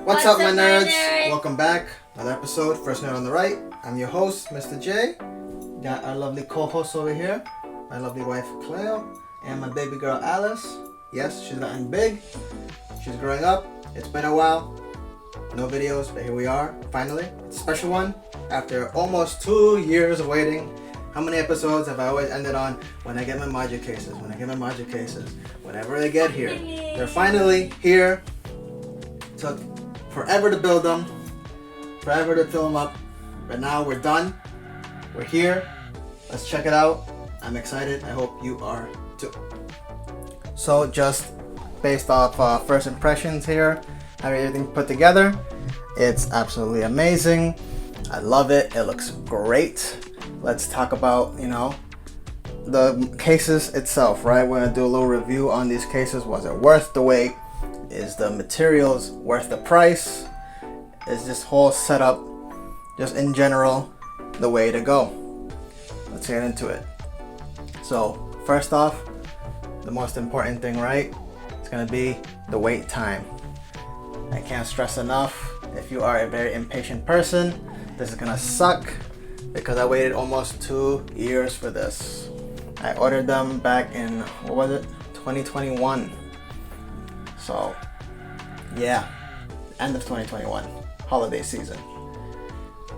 What's up, my nerds? Welcome back. Another episode, First Nerd on the Right. I'm your host, Mr. J. Got our lovely co-host over here, my lovely wife, Cleo, and my baby girl, Alice. Yes, she's gotten big. She's growing up. It's been a while. No videos, but here we are, finally. It's a special one. After almost 2 years of waiting, how many episodes have I always ended on when I get my Moducases, whenever they get here. They're finally here. Took forever to build them, forever to fill them up, but now we're done. We're here. Let's check it out. I'm excited. I hope you are too. So just based off first impressions here, having everything put together, it's absolutely amazing. I love it. It looks great. Let's talk about, the cases itself, right? We're gonna do a little review on these cases. Was it worth the wait? Is the materials worth the price? Is this whole setup, just in general, the way to go? Let's get into it. So first off, the most important thing, right? It's gonna be the wait time. I can't stress enough, if you are a very impatient person, this is gonna suck because I waited almost 2 years for this. I ordered them back in, 2021. So yeah, end of 2021, holiday season.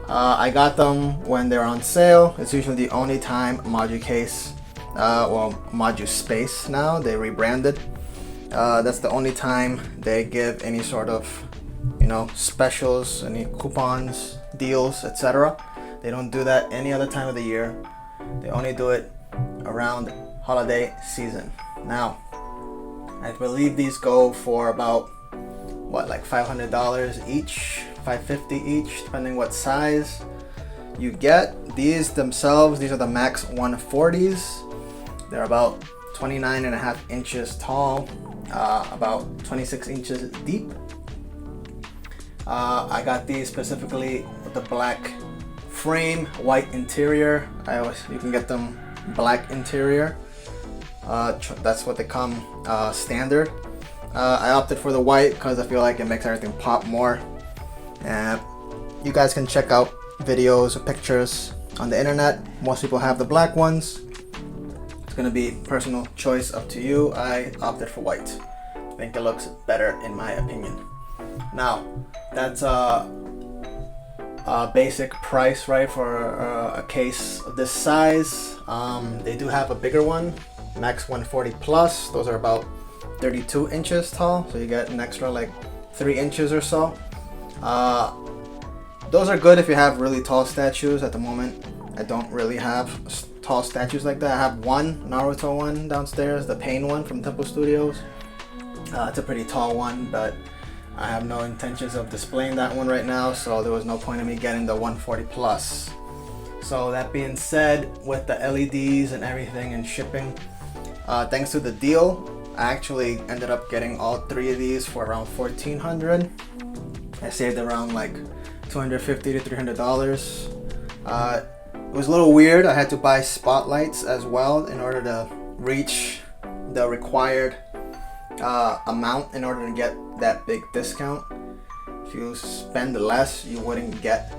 I got them when they're on sale. It's usually the only time Moducase, Moduspace now, they rebranded. That's the only time they give any sort of, specials, any coupons, deals, etc. They don't do that any other time of the year. They only do it around holiday season. Now, I believe these go for about like $500 each, $550 each, depending what size you get. These themselves, these are the Max 140s. They're about 29.5 inches tall, about 26 inches deep. I got these specifically with the black frame, white interior. You can get them black interior. That's what they come standard. I opted for the white because I feel like it makes everything pop more. And you guys can check out videos or pictures on the internet. Most people have the black ones. It's gonna be personal choice, up to you. I opted for white. I think it looks better in my opinion. Now, that's a basic price, right, for a case of this size. They do have a bigger one, Max 140 Plus. Those are about 32 inches tall, so you get an extra like 3 inches or so. Those are good if you have really tall statues. At the moment, I don't really have tall statues like that. I have one Naruto one downstairs, the Pain one from Temple Studios. It's a pretty tall one, but I have no intentions of displaying that one right now, so there was no point in me getting the 140 Plus. So that being said, with the LEDs and everything and shipping, thanks to the deal, I actually ended up getting all 3 of these for around $1,400. I saved around like $250 to $300. It was a little weird. I had to buy spotlights as well in order to reach the required amount in order to get that big discount. If you spend less, you wouldn't get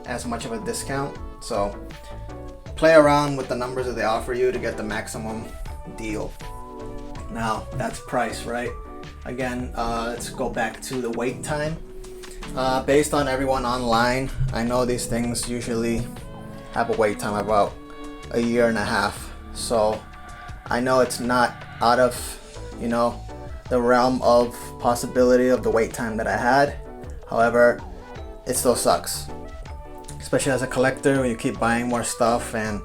as much of a discount. So play around with the numbers that they offer you to get the maximum deal. Now, that's price, right? Again, let's go back to the wait time. Based on everyone online, I know these things usually have a wait time of about 1.5 years. So I know it's not out of, the realm of possibility of the wait time that I had. However, it still sucks. Especially as a collector, when you keep buying more stuff and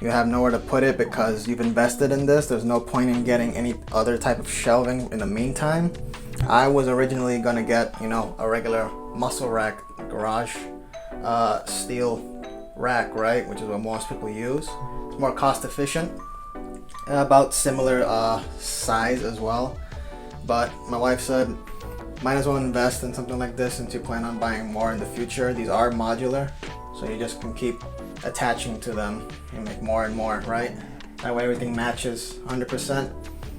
you have nowhere to put it because you've invested in this. There's no point in getting any other type of shelving in the meantime. I was originally gonna get, a regular muscle rack garage steel rack, right? Which is what most people use. It's more cost efficient, about similar size as well. But my wife said, might as well invest in something like this since you plan on buying more in the future. These are modular, so you just can keep attaching to them and make more and more, right? That way everything matches 100%,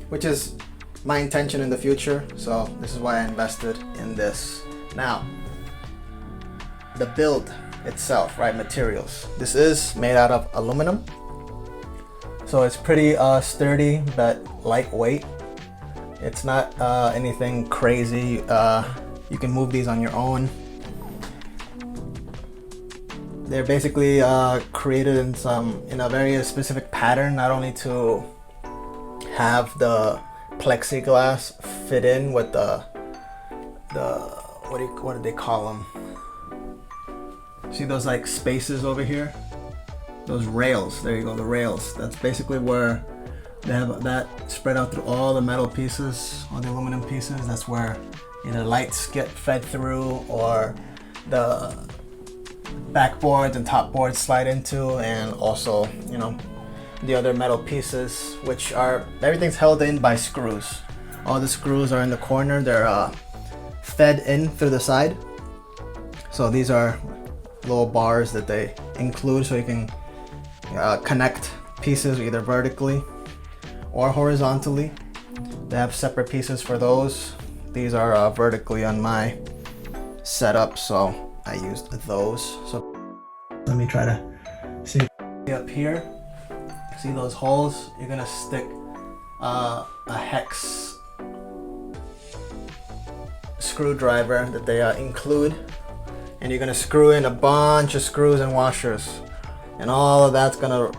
which is my intention in the future. So this is why I invested in this. Now, the build itself, right? Materials. This is made out of aluminum, so it's pretty sturdy but lightweight. It's not anything crazy. You can move these on your own. They're basically created in a very specific pattern, not only to have the plexiglass fit in with the what do they call them? See those like spaces over here? Those rails. There you go, the rails. That's basically where they have that spread out through all the metal pieces, all the aluminum pieces. That's where either lights get fed through or the backboards and top boards slide into, and also, you know, the other metal pieces, which are, everything's held in by screws. All the screws are in the corner. They're fed in through the side. So these are little bars that they include so you can connect pieces either vertically or horizontally. They have separate pieces for those. These are vertically on my setup, so I used those. So let me try to see up here. See those holes? You're gonna stick a hex screwdriver that they include, and you're gonna screw in a bunch of screws and washers, and all of that's gonna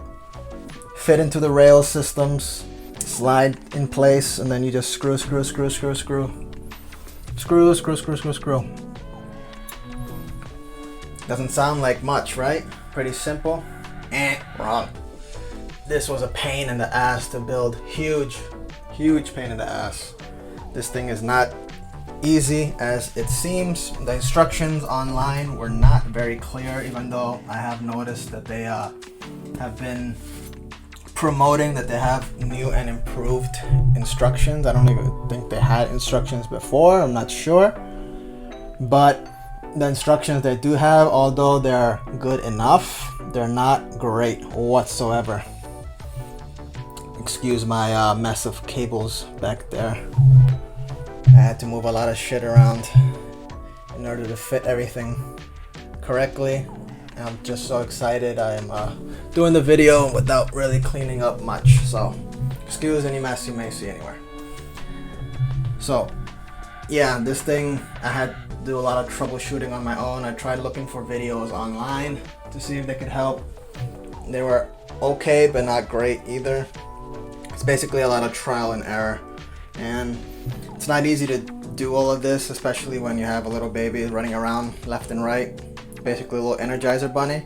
fit into the rail systems, slide in place, and then you just screw. Doesn't sound like much, right? Pretty simple. Wrong. This was a pain in the ass to build. Huge pain in the ass. This thing is not easy as it seems. The instructions online were not very clear, even though I have noticed that they have been promoting that they have new and improved instructions. I don't even think they had instructions before, I'm not sure. But the instructions they do have, although they're good enough, they're not great whatsoever. Excuse my mess of cables back there. I had to move a lot of shit around in order to fit everything correctly. I'm just so excited. I'm doing the video without really cleaning up much, so excuse any mess you may see anywhere. So yeah, this thing I had to do a lot of troubleshooting on my own. I tried looking for videos online to see if they could help. They were okay, but not great either. It's basically a lot of trial and error, and it's not easy to do all of this, especially when you have a little baby running around left and right. Basically a little Energizer bunny.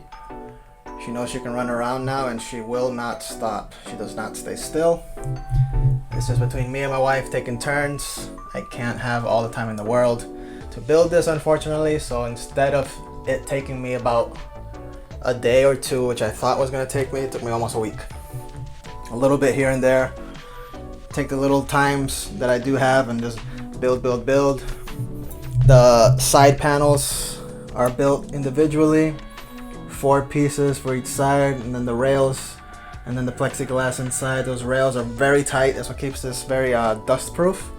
She knows she can run around now, and she will not stop. She does not stay still. It's just between me and my wife taking turns. I can't have all the time in the world to build this, unfortunately, so instead of it taking me about a day or two, which I thought was going to take me, it took me almost a week. A little bit here and there. Take the little times that I do have and just build. The side panels are built individually, 4 pieces for each side, and then the rails, and then the plexiglass inside. Those rails are very tight. That's what keeps this very dust proof.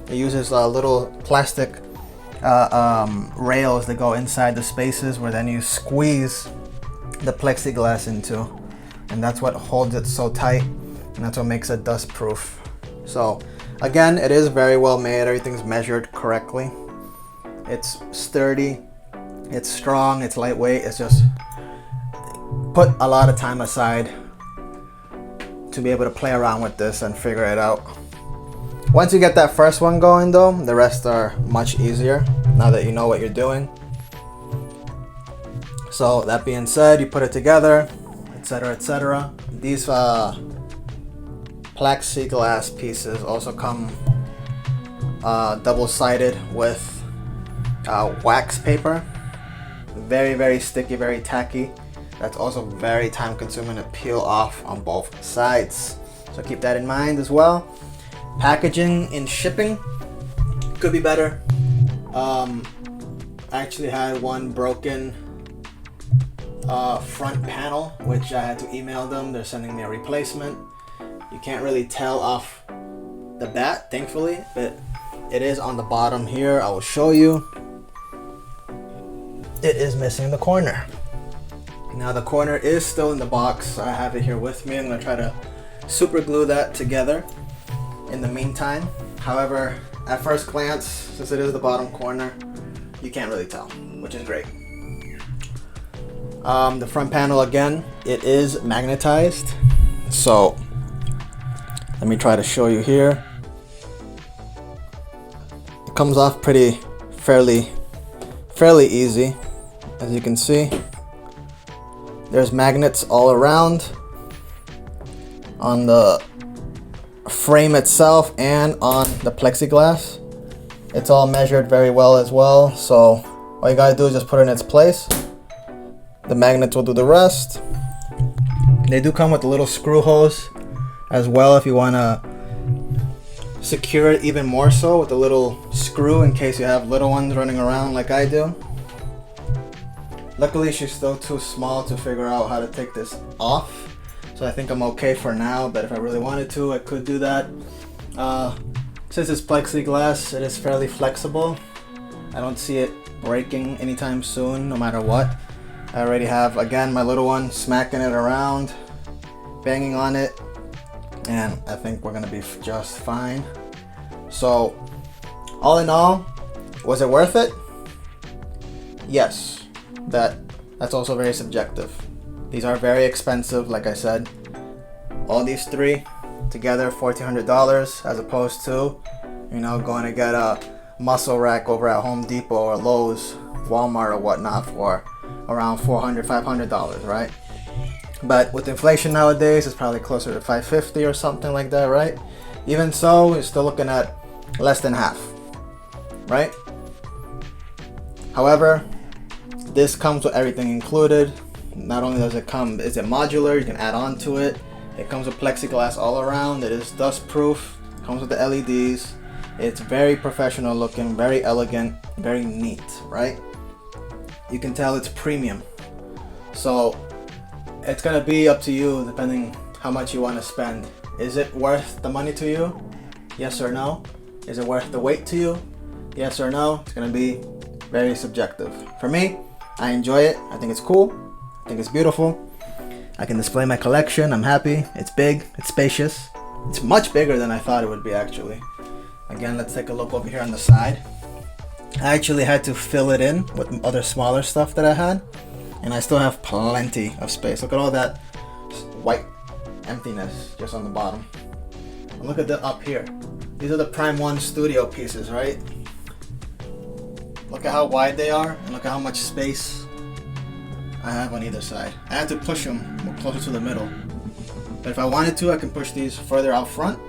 It uses little plastic rails that go inside the spaces where then you squeeze the plexiglass into, and that's what holds it so tight, and that's what makes it dust proof. So again, it is very well made. Everything's measured correctly. It's sturdy, it's strong, it's lightweight. It's just put a lot of time aside to be able to play around with this and figure it out. Once you get that first one going though, the rest are much easier now that you know what you're doing. So that being said, you put it together, etc. These plexiglass pieces also come double-sided with wax paper. Very sticky, very tacky. That's also very time-consuming to peel off on both sides, so keep that in mind as well. Packaging and shipping could be better. I actually had one broken front panel, which I had to email them. They're sending me a replacement. You can't really tell off the bat, thankfully, but it is on the bottom here. I will show you. it is missing the corner. Now the corner is still in the box. I have it here with me. I'm gonna try to super glue that together in the meantime. However, at first glance, since it is the bottom corner, you can't really tell, which is great. The front panel, again, it is magnetized. So let me try to show you here. It comes off fairly easy. As you can see, there's magnets all around on the frame itself and on the plexiglass. It's all measured very well as well, so all you gotta do is just put it in its place. The magnets will do the rest. They do come with a little screw hose as well if you want to secure it even more so with a little screw in case you have little ones running around like I do. Luckily she's still too small to figure out how to take this off, so I think I'm okay for now, but if I really wanted to, I could do that. Since it's plexiglass, it is fairly flexible. I don't see it breaking anytime soon, no matter what. I already have, again, my little one smacking it around, banging on it, and I think we're gonna be just fine. So, all in all, was it worth it? Yes. That's also very subjective. These are very expensive, like I said. All these three together, $1,400, as opposed to, you know, going to get a muscle rack over at Home Depot or Lowe's, Walmart or whatnot for around $400, $500, right? But with inflation nowadays, it's probably closer to $550 or something like that, right? Even so, you're still looking at less than half, right? However, this comes with everything included. Not only does it come, is it modular, you can add on to it. It comes with plexiglass all around. It is dust proof. Comes with the LEDs. It's very professional looking, very elegant, very neat, right? You can tell it's premium. So it's gonna be up to you depending how much you want to spend. Is it worth the money to you? Yes or no? Is it worth the wait to you? Yes or no? It's gonna be very subjective. For me, I enjoy it. I think it's cool. I think it's beautiful. I can display my collection. I'm happy. It's big. It's spacious. It's much bigger than I thought it would be, actually. Again, let's take a look over here on the side. I actually had to fill it in with other smaller stuff that I had, and I still have plenty of space. Look at all that white emptiness just on the bottom. And look at the up here. These are the Prime 1 studio pieces, right? Look at how wide they are, and look at how much space I have on either side. I had to push them more closer to the middle. But if I wanted to, I can push these further out front.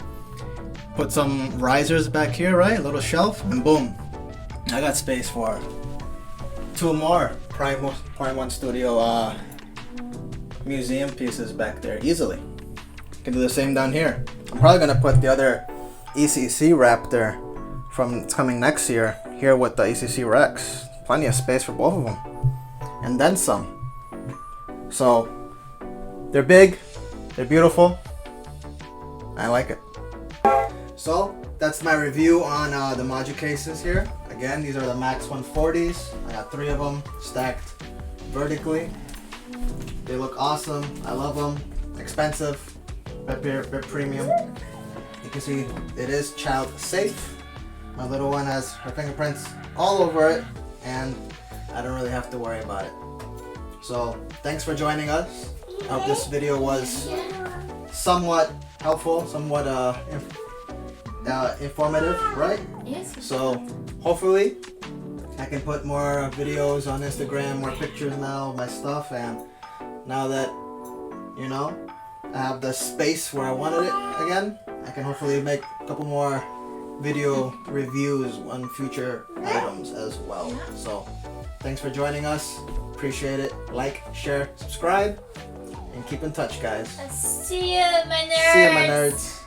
Put some risers back here, right? A little shelf, and boom. I got space for 2 more Prime 1 Studio museum pieces back there easily. Can do the same down here. I'm probably gonna put the other ECC Raptor from it's coming next year here with the ECC Rex. Plenty of space for both of them, and then some. So they're big, they're beautiful. I like it. So that's my review on the Moducases here. Again, these are the Max 140s. I got 3 of them stacked vertically. They look awesome. I love them. Expensive, but they're premium. You can see it is child safe. My little one has her fingerprints all over it, and I don't really have to worry about it. So thanks for joining us. I hope this video was somewhat helpful, somewhat informative, right? Yes. So hopefully I can put more videos on Instagram, more pictures now of my stuff, and now that, you know, I have the space where I wanted it again, I can hopefully make a couple more video reviews on future items as well. So thanks for joining us. Appreciate it. Like, share, subscribe, and keep in touch, guys. See you, my nerds. See you, my nerds.